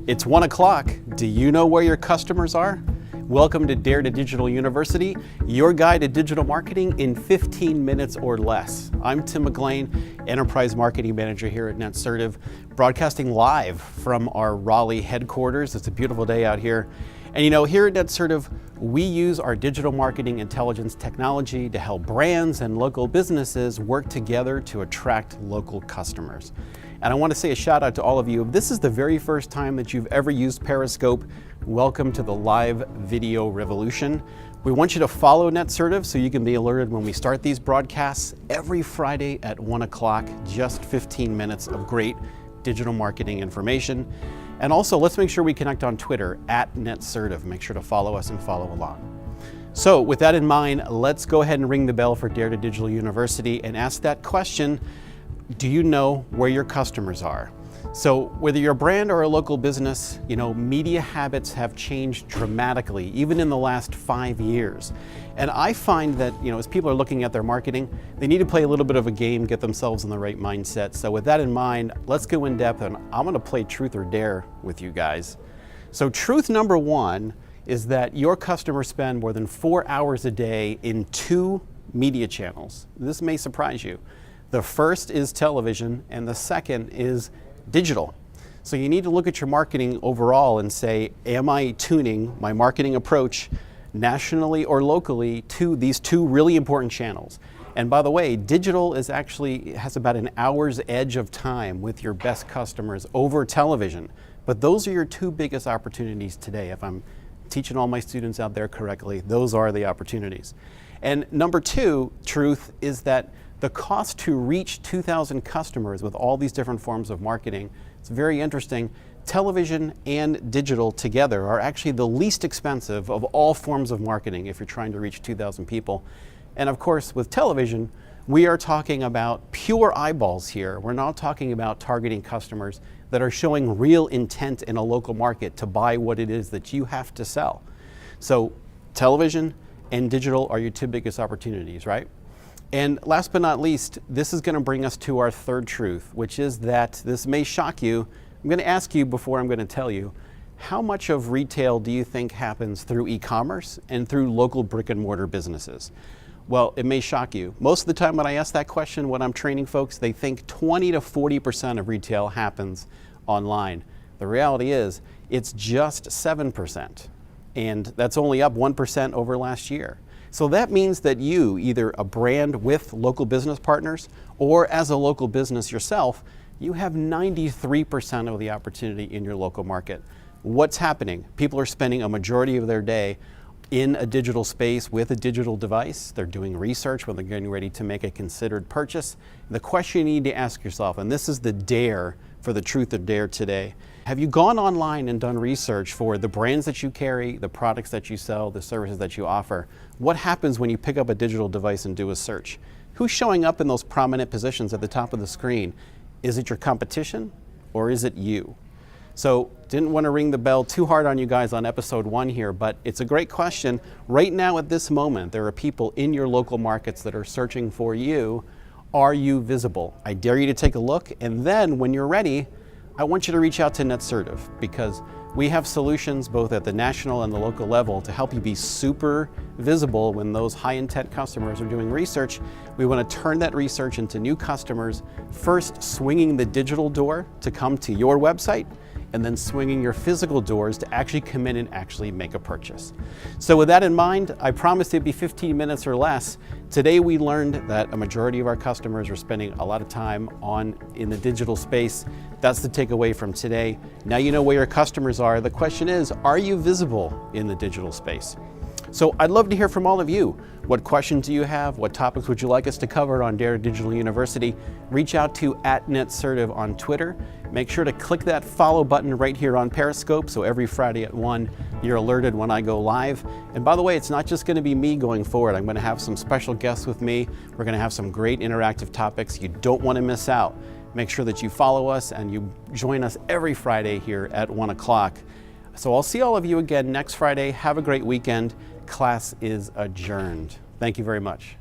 It's 1 o'clock. Do you know where your customers are? Welcome to Dare to Digital University, your guide to digital marketing in 15 minutes or less. I'm Tim McLean, Enterprise Marketing Manager here at Netsertive, broadcasting live from our Raleigh headquarters. It's a beautiful day out here. And you know, here at Netsertive, we use our digital marketing intelligence technology to help brands and local businesses work together to attract local customers. And I want to say a shout out to all of you. If this is the very first time that you've ever used Periscope, welcome to the live video revolution. We want you to follow Netsertive so you can be alerted when we start these broadcasts every Friday at 1 o'clock, just 15 minutes of great digital marketing information. And also, let's make sure we connect on Twitter at Netsertive. Make sure to follow us and follow along. So with that in mind, let's go ahead and ring the bell for Dare to Digital University and ask that question. Do you know where your customers are? So whether you're a brand or a local business, you know, media habits have changed dramatically, even in the last 5 years. And I find that, you know, as people are looking at their marketing, they need to play a little bit of a game, get themselves in the right mindset. So with that in mind, let's go in depth, and I'm gonna play truth or dare with you guys. So truth number one is that your customers spend more than 4 hours a day in 2 media channels. This may surprise you. The first is television, and the second is digital. So you need to look at your marketing overall and say, am I tuning my marketing approach nationally or locally to these 2 really important channels? And by the way, digital is actually has about an hour's edge of time with your best customers over television. But those are your 2 biggest opportunities today. If I'm teaching all my students out there correctly, those are the opportunities. And number 2 truth is that the cost to reach 2,000 customers with all these different forms of marketing, it's very interesting. Television and digital together are actually the least expensive of all forms of marketing if you're trying to reach 2,000 people. And of course, with television, we are talking about pure eyeballs here. We're not talking about targeting customers that are showing real intent in a local market to buy what it is that you have to sell. So television and digital are your 2 biggest opportunities, right? And last but not least, this is going to bring us to our third truth, which is that this may shock you. I'm going to ask you before I'm going to tell you, how much of retail do you think happens through e-commerce and through local brick and mortar businesses? Well, it may shock you. Most of the time when I ask that question, when I'm training folks, they think 20 to 40% of retail happens online. The reality is it's just 7%, and that's only up 1% over last year. So that means that you, either a brand with local business partners or as a local business yourself, you have 93% of the opportunity in your local market. What's happening? People are spending a majority of their day in a digital space with a digital device. They're doing research when they're getting ready to make a considered purchase. The question you need to ask yourself, and this is the dare for the truth or dare today, have you gone online and done research for the brands that you carry, the products that you sell, the services that you offer? What happens when you pick up a digital device and do a search? Who's showing up in those prominent positions at the top of the screen? Is it your competition or is it you? So didn't want to ring the bell too hard on you guys on episode 1 here, but it's a great question. Right now at this moment, there are people in your local markets that are searching for you. Are you visible? I dare you to take a look, and then when you're ready, I want you to reach out to Netsertive, because we have solutions both at the national and the local level to help you be super visible when those high intent customers are doing research. We want to turn that research into new customers, first swinging the digital door to come to your website, and then swinging your physical doors to actually come in and actually make a purchase. So with that in mind, I promised it'd be 15 minutes or less. Today we learned that a majority of our customers are spending a lot of time in the digital space. That's the takeaway from today. Now you know where your customers are. The question is, are you visible in the digital space? So I'd love to hear from all of you. What questions do you have? What topics would you like us to cover on Dare Digital University? Reach out to @Netsertive on Twitter. Make sure to click that follow button right here on Periscope, so every Friday at 1, you're alerted when I go live. And by the way, it's not just going to be me going forward. I'm going to have some special guests with me. We're going to have some great interactive topics you don't want to miss out. Make sure that you follow us and you join us every Friday here at 1 o'clock. So I'll see all of you again next Friday. Have a great weekend. Class is adjourned. Thank you very much.